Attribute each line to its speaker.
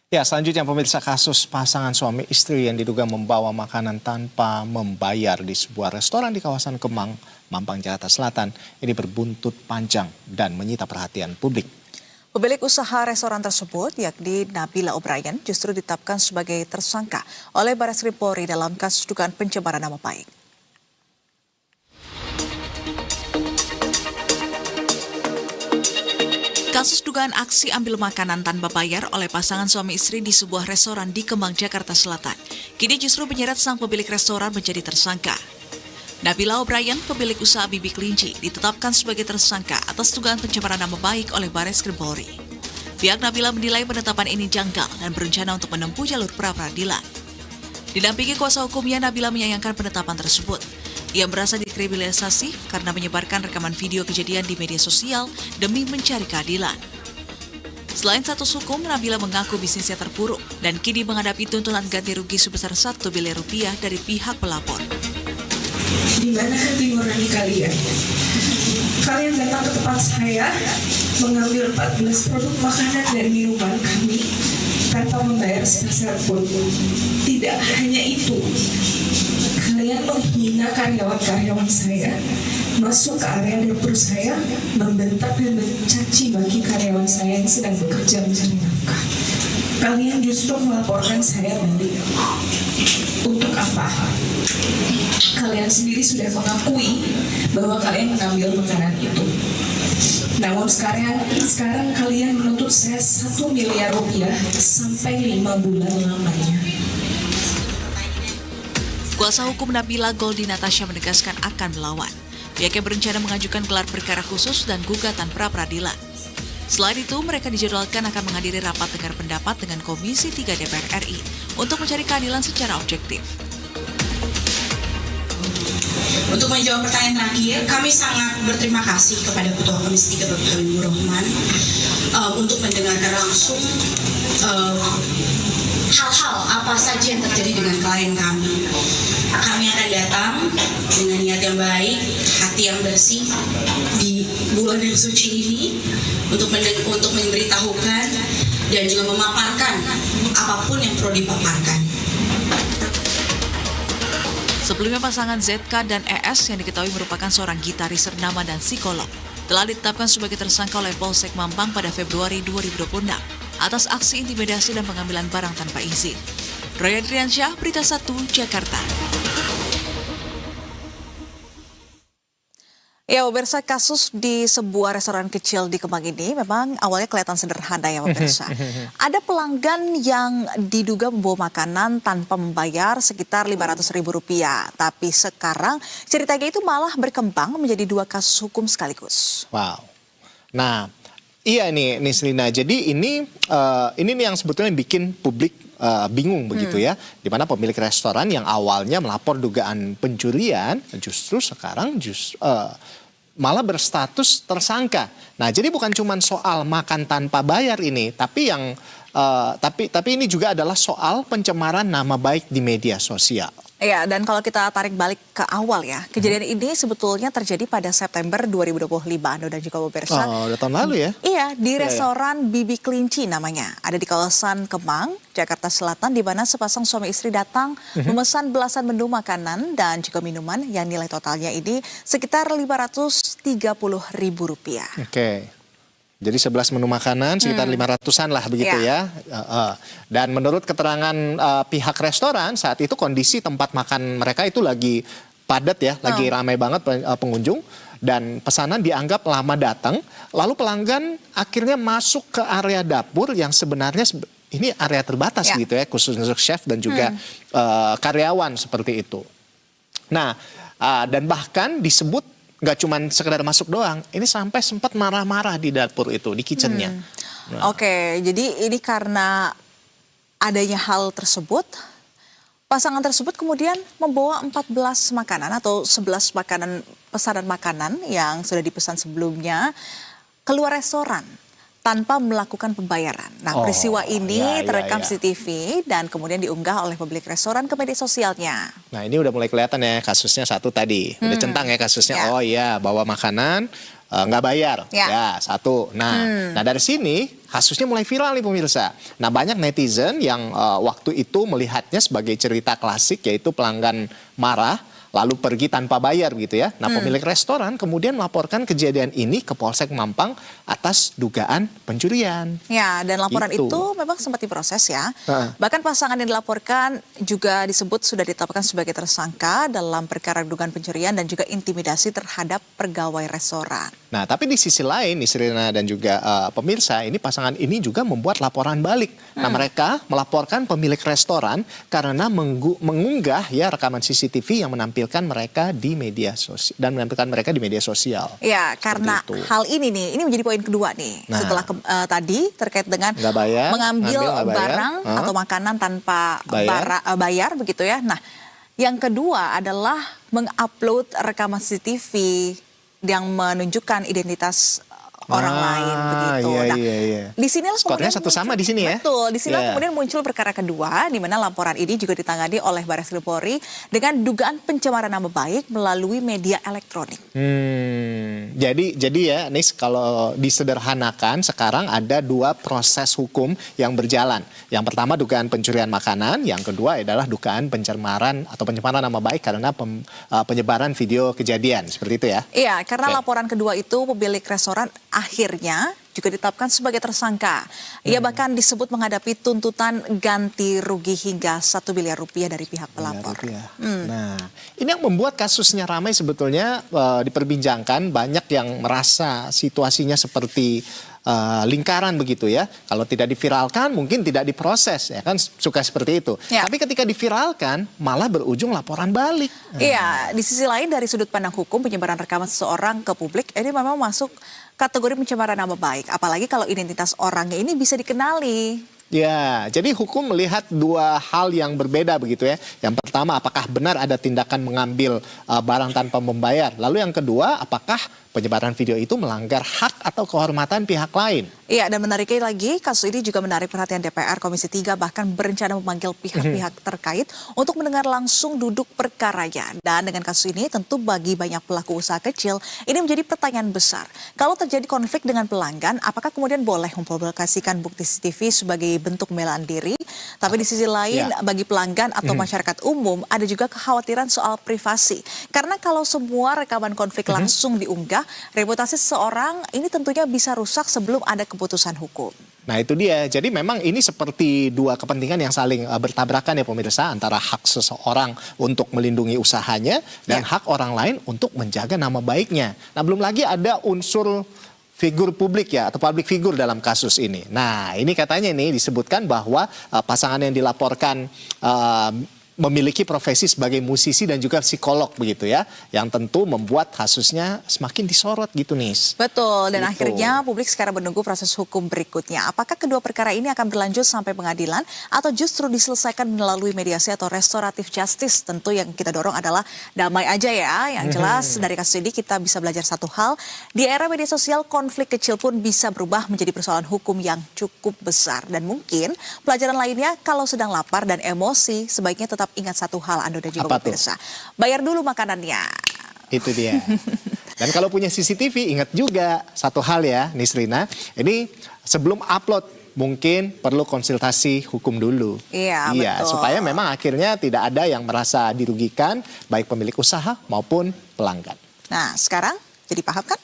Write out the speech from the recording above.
Speaker 1: Ya, selanjutnya pemirsa, kasus pasangan suami istri yang diduga membawa makanan tanpa membayar di sebuah restoran di kawasan Kemang, Mampang, Jakarta Selatan ini berbuntut panjang dan menyita perhatian publik.
Speaker 2: Pemilik usaha restoran tersebut, yakni Nabila O'Brien, justru ditetapkan sebagai tersangka oleh Barreskrim Polri dalam kasus dugaan pencemaran nama baik. Kasus dugaan aksi ambil makanan tanpa bayar oleh pasangan suami istri di sebuah restoran di Kemang, Jakarta Selatan, kini justru menyeret sang pemilik restoran menjadi tersangka. Nabila O'Brien, pemilik usaha Bibi Kelinci, ditetapkan sebagai tersangka atas dugaan pencemaran nama baik oleh Barreskrim Polri. Pihak Nabila menilai penetapan ini janggal dan berencana untuk menempuh jalur pra-peradilan. Didampingi kuasa hukumnya, Nabila menyayangkan penetapan tersebut. Ia merasa dikriminalisasi karena menyebarkan rekaman video kejadian di media sosial demi mencari keadilan. Selain status hukum, Nabila mengaku bisnisnya terpuruk dan kini menghadapi tuntutan ganti rugi sebesar 1 miliar rupiah dari pihak pelapor.
Speaker 3: Di mana hati nurani kalian? Kalian datang ke tempat saya, mengambil 14 produk makanan dan minuman kami tanpa membayar sepeser pun. Tidak hanya itu, kalian menghina karyawan-karyawan saya, masuk ke area dapur saya, membentak dan mencaci maki karyawan saya yang sedang bekerja mencari nafkah. Kalian justru melaporkan saya balik. Untuk apa? Kalian sendiri sudah mengakui bahwa kalian mengambil makanan itu. Namun sekarang kalian menuntut saya 1 miliar rupiah sampai 5 bulan lamanya.
Speaker 2: Kuasa hukum Nabila, Goldi Natasha, menegaskan akan melawan. Pihaknya berencana mengajukan gelar perkara khusus dan gugatan pra-peradilan. Selain itu, mereka dijadwalkan akan menghadiri rapat dengar pendapat dengan Komisi 3 DPR RI untuk mencari keadilan secara objektif.
Speaker 4: Untuk menjawab pertanyaan terakhir, kami sangat berterima kasih kepada Ketua Komisi 3 Bapak Habibur Rahman untuk mendengarkan langsung hal-hal apa saja yang terjadi dengan klien kami. Kami akan datang dengan niat yang baik, hati yang bersih di bulan yang suci ini untuk memberitahukan dan juga memaparkan apapun yang perlu dipaparkan.
Speaker 2: Sebelumnya pasangan ZK dan ES yang diketahui merupakan seorang gitaris ternama dan psikolog telah ditetapkan sebagai tersangka oleh Polsek Mampang pada Februari 2026 atas aksi intimidasi dan pengambilan barang tanpa izin. Roy Adriansyah, Berita 1, Jakarta. Ya, pemirsa, kasus di sebuah restoran kecil di Kemang ini memang awalnya kelihatan sederhana ya, pemirsa. Ada pelanggan yang diduga membawa makanan tanpa membayar sekitar Rp500.000. Tapi sekarang ceritanya itu malah berkembang menjadi 2 kasus hukum sekaligus.
Speaker 1: Wow. Nah, iya nih Nislina. Jadi ini nih yang sebetulnya bikin publik bingung begitu ya. Dimana pemilik restoran yang awalnya melapor dugaan pencurian justru sekarang malah berstatus tersangka. Nah, jadi bukan cuma soal makan tanpa bayar ini, tapi yang tapi ini juga adalah soal pencemaran nama baik di media sosial.
Speaker 2: Ya, dan kalau kita tarik balik ke awal ya, kejadian ini sebetulnya terjadi pada September 2025, Ando dan juga pemirsa.
Speaker 1: Oh, udah tahun lalu ya?
Speaker 2: Iya, di restoran Bibi Kelinci namanya. Ada di kawasan Kemang, Jakarta Selatan, di mana sepasang suami istri datang memesan belasan menu makanan dan juga minuman yang nilai totalnya ini sekitar Rp530.000.
Speaker 1: Oke. Jadi 11 menu makanan sekitar 500-an lah begitu ya. Dan menurut keterangan pihak restoran saat itu kondisi tempat makan mereka itu lagi padat ya, lagi ramai banget pengunjung. Dan pesanan dianggap lama datang, lalu pelanggan akhirnya masuk ke area dapur yang sebenarnya ini area terbatas gitu ya, khusus untuk chef dan juga karyawan seperti itu. Nah, dan bahkan disebut nggak cuma sekedar masuk doang, ini sampai sempat marah-marah di dapur itu, di kitchennya.
Speaker 2: Oke, jadi ini karena adanya hal tersebut, pasangan tersebut kemudian membawa 14 makanan atau 11 pesanan makanan yang sudah dipesan sebelumnya keluar restoran tanpa melakukan pembayaran. Nah, peristiwa ini terekam CCTV dan kemudian diunggah oleh pemilik restoran ke media sosialnya.
Speaker 1: Nah, ini udah mulai kelihatan ya kasusnya satu tadi. Udah centang ya kasusnya. Oh iya, bawa makanan nggak bayar.
Speaker 2: Ya.
Speaker 1: Ya, satu. Nah dari sini kasusnya mulai viral nih pemirsa. Nah banyak netizen yang waktu itu melihatnya sebagai cerita klasik, yaitu pelanggan marah lalu pergi tanpa bayar gitu ya. Nah pemilik restoran kemudian melaporkan kejadian ini ke Polsek Mampang atas dugaan pencurian.
Speaker 2: Ya, dan laporan
Speaker 1: Gitu.
Speaker 2: itu memang sempat diproses ya. Bahkan pasangan yang dilaporkan juga disebut sudah ditetapkan sebagai tersangka dalam perkara dugaan pencurian dan juga intimidasi terhadap pegawai restoran.
Speaker 1: Nah, tapi di sisi lain, Nisrina dan juga pemirsa, ini pasangan ini juga membuat laporan balik. Nah, mereka melaporkan pemilik restoran karena mengunggah ya rekaman CCTV yang menampilkan mereka di media sosial dan menampilkan mereka di media sosial.
Speaker 2: Ya, karena
Speaker 1: itu.
Speaker 2: hal ini nih, ini menjadi poin kedua nih.
Speaker 1: Nah.
Speaker 2: Setelah tadi terkait dengan
Speaker 1: Nggak bayar,
Speaker 2: mengambil
Speaker 1: nggak bayar.
Speaker 2: barang atau makanan tanpa
Speaker 1: Bayar.
Speaker 2: bayar begitu ya. Nah, yang kedua adalah mengupload rekaman CCTV yang menunjukkan identitas orang lain begitu.
Speaker 1: Iya,
Speaker 2: Nah,
Speaker 1: iya.
Speaker 2: di sinilah
Speaker 1: Skornya
Speaker 2: kemudian
Speaker 1: satu sama di sini ya.
Speaker 2: Betul, di sinilah
Speaker 1: Iya.
Speaker 2: kemudian muncul perkara kedua di mana laporan ini juga ditangani oleh Barreskrim Polri dengan dugaan pencemaran nama baik melalui media elektronik.
Speaker 1: Jadi ya, Nis, kalau disederhanakan sekarang ada dua proses hukum yang berjalan. Yang pertama dugaan pencurian makanan, yang kedua adalah dugaan pencemaran atau pencemaran nama baik karena penyebaran video kejadian, seperti itu ya.
Speaker 2: Iya, karena
Speaker 1: Oke.
Speaker 2: laporan kedua itu pemilik restoran akhirnya juga ditetapkan sebagai tersangka. Ia bahkan disebut menghadapi tuntutan ganti rugi hingga 1 miliar rupiah dari pihak pelapor.
Speaker 1: Rupiah. Nah, ini yang membuat kasusnya ramai sebetulnya diperbincangkan. Banyak yang merasa situasinya seperti lingkaran begitu ya. Kalau tidak diviralkan mungkin tidak diproses ya kan, suka seperti itu.
Speaker 2: Ya.
Speaker 1: Tapi ketika diviralkan malah berujung laporan balik.
Speaker 2: Iya, di sisi lain dari sudut pandang hukum penyebaran rekaman seseorang ke publik ini memang masuk kategori pencemaran nama baik. Apalagi kalau identitas orangnya ini bisa dikenali.
Speaker 1: Ya, jadi hukum melihat dua hal yang berbeda begitu ya. Yang pertama, apakah benar ada tindakan mengambil barang tanpa membayar. Lalu yang kedua, apakah penyebaran video itu melanggar hak atau kehormatan pihak lain.
Speaker 2: Iya, dan menariknya lagi, kasus ini juga menarik perhatian DPR Komisi 3 bahkan berencana memanggil pihak-pihak terkait untuk mendengar langsung duduk perkaranya. Dan dengan kasus ini tentu bagi banyak pelaku usaha kecil, ini menjadi pertanyaan besar. Kalau terjadi konflik dengan pelanggan, apakah kemudian boleh mempublikasikan bukti CCTV sebagai bentuk pembelaan diri? Tapi di sisi lain, bagi pelanggan atau masyarakat umum, ada juga kekhawatiran soal privasi. Karena kalau semua rekaman konflik langsung diunggah, reputasi seseorang ini tentunya bisa rusak sebelum ada keputusan hukum.
Speaker 1: Nah itu dia, jadi memang ini seperti dua kepentingan yang saling bertabrakan ya pemirsa, antara hak seseorang untuk melindungi usahanya dan hak orang lain untuk menjaga nama baiknya. Nah belum lagi ada unsur figur publik ya, atau public figure dalam kasus ini. Nah ini katanya nih disebutkan bahwa pasangan yang dilaporkan memiliki profesi sebagai musisi dan juga psikolog begitu ya, yang tentu membuat kasusnya semakin disorot gitu Nis.
Speaker 2: Betul, dan
Speaker 1: Gitu.
Speaker 2: akhirnya publik sekarang menunggu proses hukum berikutnya. Apakah kedua perkara ini akan berlanjut sampai pengadilan atau justru diselesaikan melalui mediasi atau restoratif justice? Tentu yang kita dorong adalah damai aja ya. Yang jelas dari kasus ini kita bisa belajar satu hal, di era media sosial konflik kecil pun bisa berubah menjadi persoalan hukum yang cukup besar. Dan mungkin pelajaran lainnya kalau sedang lapar dan emosi sebaiknya tetap ingat satu hal Anda dan juga
Speaker 1: Apa tuh?
Speaker 2: pemirsa. Bayar dulu makanannya.
Speaker 1: Itu dia. Dan kalau punya CCTV, ingat juga satu hal ya, Nisrina. Ini sebelum upload mungkin perlu konsultasi hukum dulu.
Speaker 2: Iya, betul.
Speaker 1: Supaya memang akhirnya tidak ada yang merasa dirugikan, baik pemilik usaha maupun pelanggan.
Speaker 2: Nah, sekarang jadi paham kan?